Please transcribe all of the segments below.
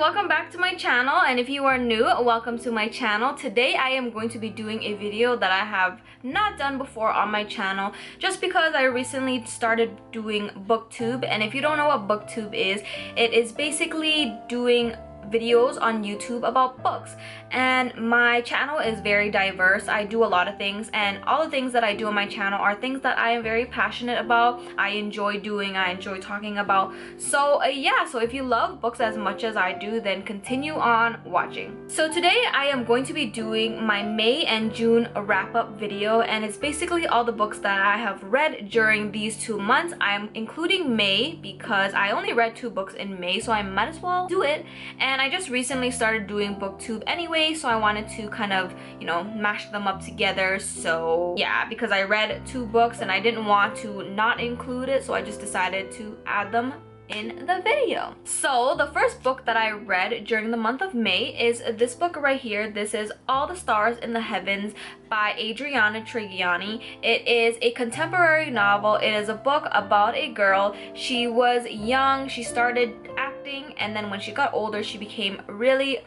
welcome back to my channel, and if you are new, welcome to my channel. Today I am going to be doing a video that I have not done before on my channel just because I recently started doing booktube. And if you don't know what booktube is, it is basically doing videos on YouTube about books. And my channel is very diverse. I do a lot of things, and all the things that I do on my channel are things that I am very passionate about, I enjoy doing, I enjoy talking about. So yeah, so if you love books as much as I do, then continue on watching. So today I am going to be doing my May and June wrap-up video, and it's basically all the books that I have read during these 2 months. I am including May because I only read 2 books in May, so I might as well do it. And I just recently started doing booktube anyway, so I wanted to kind of, you know, mash them up together. So yeah, because I read 2 books and I didn't want to not include it, so I just decided to add them in the video. So the first book that I read during the month of May is this book right here. This is All the Stars in the Heavens by Adriana Trigiani. It is a contemporary novel. It is a book about a girl. She was young, she started acting, and then when she got older she became really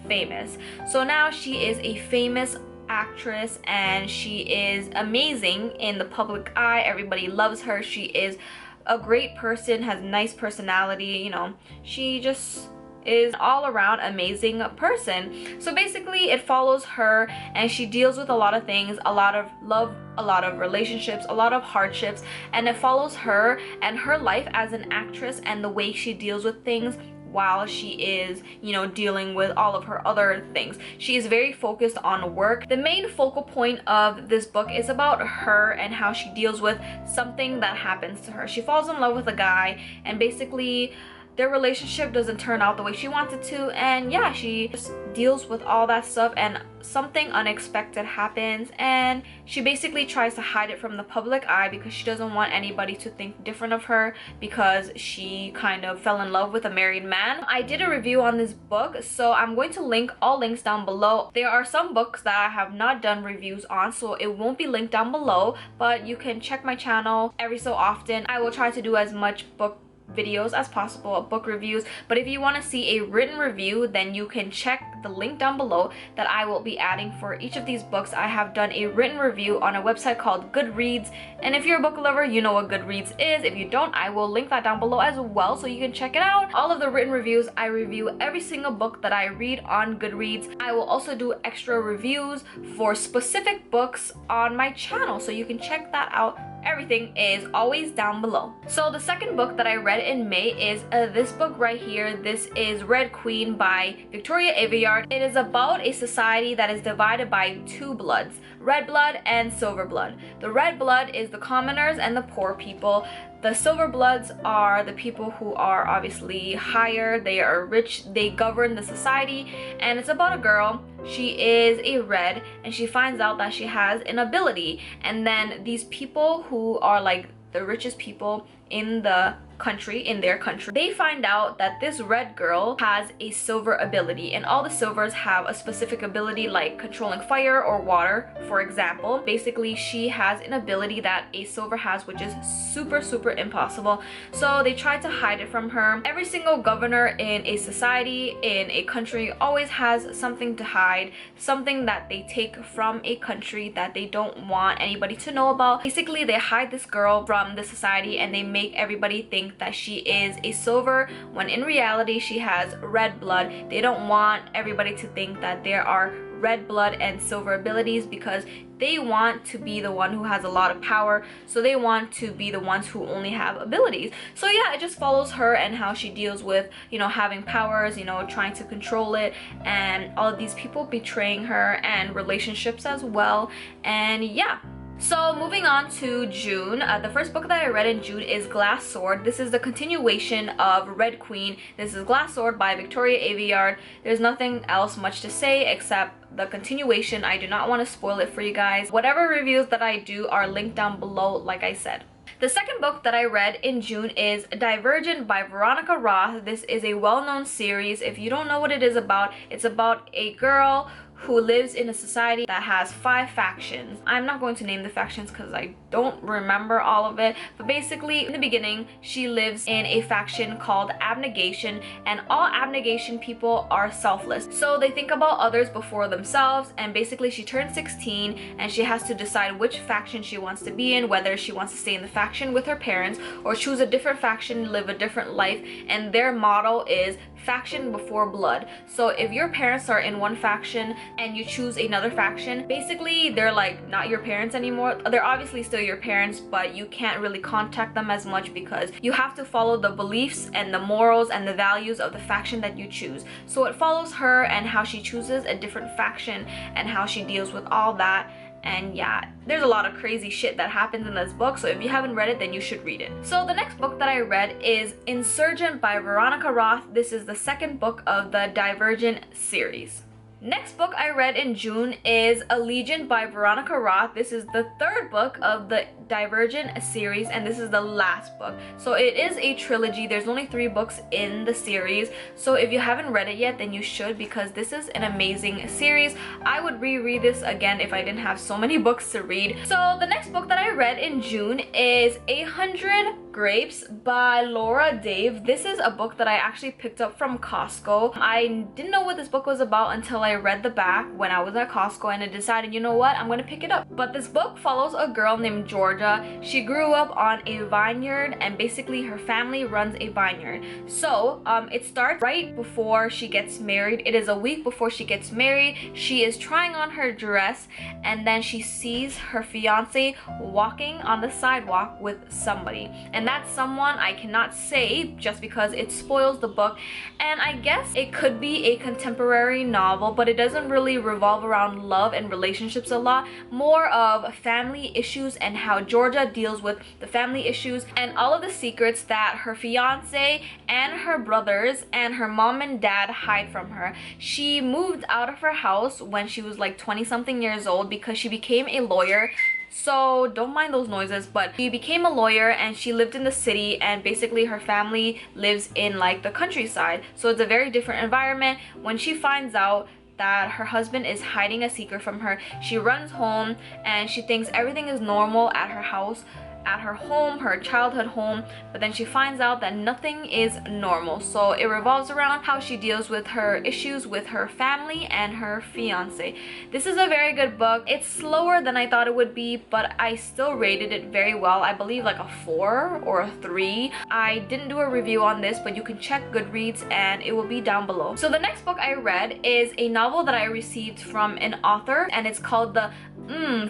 famous. So now she is a famous actress and she is amazing in the public eye. Everybody loves her. She is a great person, has nice personality, you know, she just is all around amazing person. So basically it follows her and she deals with a lot of things, a lot of love, a lot of relationships, a lot of hardships, and it follows her and her life as an actress and the way she deals with things while she is, you know, dealing with all of her other things. She is very focused on work. The main focal point of this book is about her and how she deals with something that happens to her. She falls in love with a guy and basically their relationship doesn't turn out the way she wants it to, and yeah, she just deals with all that stuff and something unexpected happens and she basically tries to hide it from the public eye because she doesn't want anybody to think different of her because she kind of fell in love with a married man. I did a review on this book, so I'm going to link all links down below. There are some books that I have not done reviews on, so it won't be linked down below, but you can check my channel every so often. I will try to do as much book videos as possible, book reviews, but if you want to see a written review, then you can check the link down below that I will be adding for each of these books. I have done a written review on a website called Goodreads, and if you're a book lover, you know what Goodreads is. If you don't, I will link that down below as well so you can check it out. All of the written reviews, I review every single book that I read on Goodreads. I will also do extra reviews for specific books on my channel, so you can check that out. Everything is always down below. So the second book that I read in May is this book right here. This is Red Queen by Victoria Aveyard. It is about a society that is divided by 2 bloods, red blood and silver blood. The red blood is the commoners and the poor people. The silver bloods are the people who are obviously higher, they are rich, they govern the society, and it's about a girl. She is a red and she finds out that she has an ability, and then these people who are like the richest people in the country, in their country, they find out that this red girl has a silver ability, and all the silvers have a specific ability like controlling fire or water, for example. Basically she has an ability that a silver has, which is super impossible, so they try to hide it from her. Every single governor in a society, in a country, always has something to hide, something that they take from a country that they don't want anybody to know about. Basically they hide this girl from the society and they make everybody think that she is a silver when in reality she has red blood. They don't want everybody to think that there are red blood and silver abilities because they want to be the one who has a lot of power, so they want to be the ones who only have abilities. So yeah, it just follows her and how she deals with, you know, having powers, you know, trying to control it, and all of these people betraying her, and relationships as well. And yeah, so moving on to June, the first book that I read in June is Glass Sword. This is the continuation of Red Queen. This is Glass Sword by Victoria Aveyard. There's nothing else much to say except the continuation. I do not want to spoil it for you guys. Whatever reviews that I do are linked down below, like I said. The second book that I read in June is Divergent by Veronica Roth. This is a well-known series. If you don't know what it is about, it's about a girl who lives in a society that has 5 factions. I'm not going to name the factions because I don't remember all of it, but basically in the beginning she lives in a faction called Abnegation, and all Abnegation people are selfless, so they think about others before themselves. And basically she turns 16 and she has to decide which faction she wants to be in, whether she wants to stay in the faction with her parents or choose a different faction, live a different life. And their motto is faction before blood. So if your parents are in one faction and you choose another faction, basically they're like not your parents anymore. They're obviously still your parents, but you can't really contact them as much because you have to follow the beliefs and the morals and the values of the faction that you choose. So it follows her and how she chooses a different faction and how she deals with all that. And yeah, there's a lot of crazy shit that happens in this book, so if you haven't read it, then you should read it. So the next book that I read is Insurgent by Veronica Roth. This is the second book of the Divergent series. Next book I read in June is Allegiant by Veronica Roth. This is the third book of the Divergent series, and this is the last book. So it is a trilogy. There's only 3 books in the series. So if you haven't read it yet, then you should, because this is an amazing series. I would reread this again if I didn't have so many books to read. So the next book that I read in June is 800 Grapes by Laura Dave. This is a book that I actually picked up from Costco. I didn't know what this book was about until I read the back when I was at Costco, and I decided, you know what, I'm gonna pick it up. But this book follows a girl named Georgia. She grew up on a vineyard, and basically her family runs a vineyard. So it starts right before she gets married. It is a week before she gets married. She is trying on her dress, and then she sees her fiance walking on the sidewalk with somebody, and that's someone I cannot say just because it spoils the book. And I guess it could be a contemporary novel, but it doesn't really revolve around love and relationships a lot, more of family issues and how Georgia deals with the family issues and all of the secrets that her fiance and her brothers and her mom and dad hide from her. She moved out of her house when she was like 20 something years old because she became a lawyer. So don't mind those noises, but she became a lawyer and she lived in the city, and basically her family lives in like the countryside, so it's a very different environment. When she finds out that her husband is hiding a secret from her, she runs home and she thinks everything is normal at her house, at her home, her childhood home, but then she finds out that nothing is normal. So it revolves around how she deals with her issues with her family and her fiance. This is a very good book. It's slower than I thought it would be, but I still rated it very well. I believe like a 4 or a 3. I didn't do a review on this, but you can check Goodreads and it will be down below. So the next book I read is a novel that I received from an author, and it's called The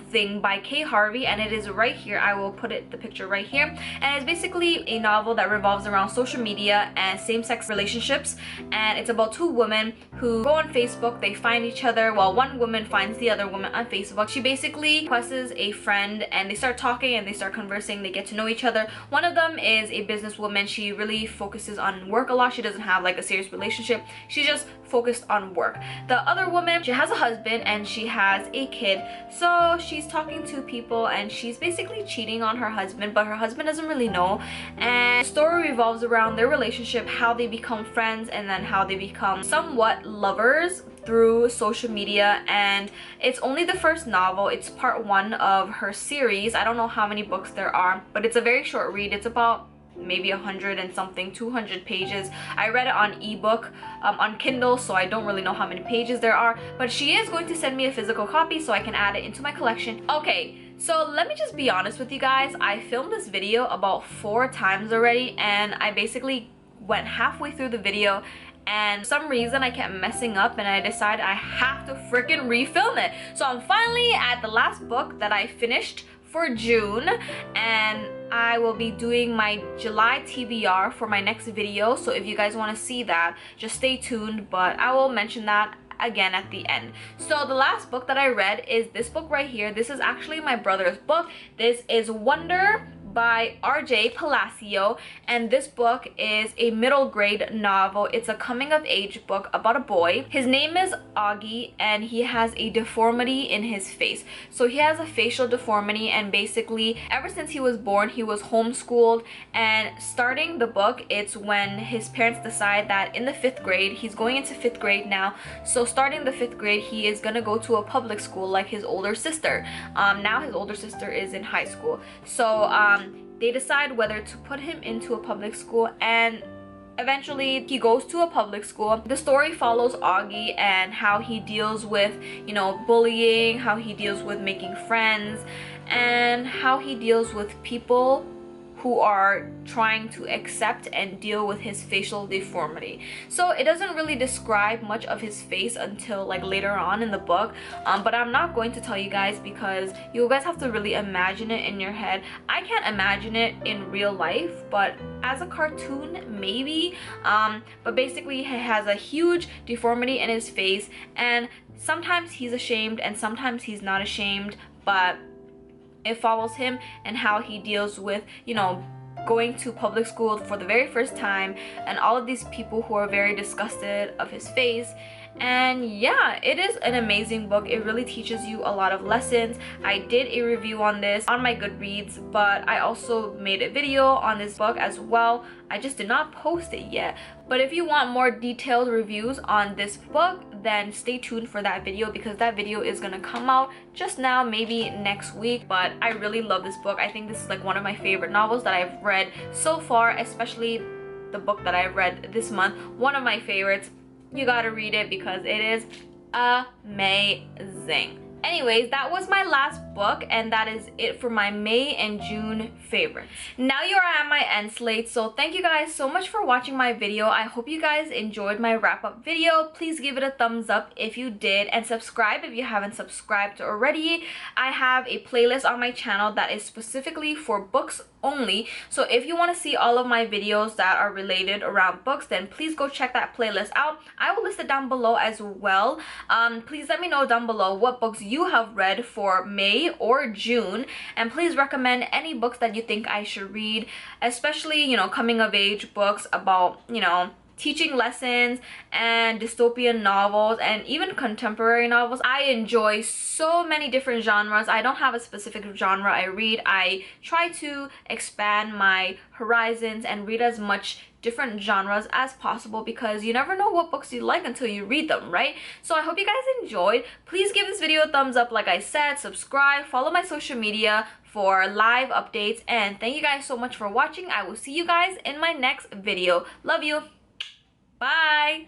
Thing by Harvey, and it is right here. I will put the picture right here, and it's basically a novel that revolves around social media and same-sex relationships, and it's about 2 women who go on Facebook. They find each other, while one woman finds the other woman on Facebook. She basically requests a friend and they start talking and they start conversing. They get to know each other. One of them is a businesswoman. She really focuses on work a lot. She doesn't have like a serious relationship. She's just focused on work. The other woman, she has a husband and she has a kid, so she's talking to people and she's basically cheating on her husband, but her husband doesn't really know. And the story revolves around their relationship, how they become friends, and then how they become somewhat lovers through social media. And it's only the first novel. It's part 1 of her series. I don't know how many books there are, but it's a very short read. It's about maybe 100 and something, 200 pages. I read it on ebook on Kindle, so I don't really know how many pages there are, but she is going to send me a physical copy so I can add it into my collection. Okay, so let me just be honest with you guys. I filmed this video about 4 times already, and I basically went halfway through the video and for some reason I kept messing up, and I decided I have to freaking refilm it. So I'm finally at the last book that I finished for June, and I will be doing my July TBR for my next video. So if you guys want to see that, just stay tuned, but I will mention that again at the end. So the last book that I read is this book right here. This is actually my brother's book. This is Wonder by R.J Palacio, and this book is a middle grade novel. It's a coming of age book about a boy. His name is Augie, and he has a deformity in his face. So he has a facial deformity, and basically ever since he was born he was homeschooled. And starting the book, it's when his parents decide that in the 5th grade, he's going into 5th grade now, so starting the 5th grade he is gonna go to a public school like his older sister. Now his older sister is in high school, so they decide whether to put him into a public school, and eventually he goes to a public school. The story follows Augie and how he deals with, you know, bullying, how he deals with making friends, and how he deals with people who are trying to accept and deal with his facial deformity. So it doesn't really describe much of his face until like later on in the book, but I'm not going to tell you guys because you guys have to really imagine it in your head. I can't imagine it in real life, but as a cartoon maybe. But basically he has a huge deformity in his face, and sometimes he's ashamed and sometimes he's not ashamed, but it follows him and how he deals with, you know, going to public school for the very first time, and all of these people who are very disgusted of his face. And yeah, it is an amazing book. It really teaches you a lot of lessons. I did a review on this on my Goodreads, but I also made a video on this book as well. I just did not post it yet. But if you want more detailed reviews on this book, then stay tuned for that video, because that video is gonna come out just now, maybe next week. But I really love this book. I think this is like one of my favorite novels that I've read so far, especially the book that I've read this month. One of my favorites. You gotta read it because it is amazing. Anyways, that was my last book, and that is it for my May and June favorites. Now you are at my end slate, so thank you guys so much for watching my video. I hope you guys enjoyed my wrap-up video. Please give it a thumbs up if you did, and subscribe if you haven't subscribed already. I have a playlist on my channel that is specifically for books only, so if you want to see all of my videos that are related around books, then please go check that playlist out. I will list it down below as well. Please let me know down below what books you have read for May or June, and please recommend any books that you think I should read, especially, you know, coming of age books about, you know, teaching lessons, and dystopian novels, and even contemporary novels. I enjoy so many different genres. I don't have a specific genre I read. I try to expand my horizons and read as much different genres as possible, because you never know what books you like until you read them, right? So I hope you guys enjoyed. Please give this video a thumbs up like I said, subscribe, follow my social media for live updates, and thank you guys so much for watching. I will see you guys in my next video. Love you. Bye.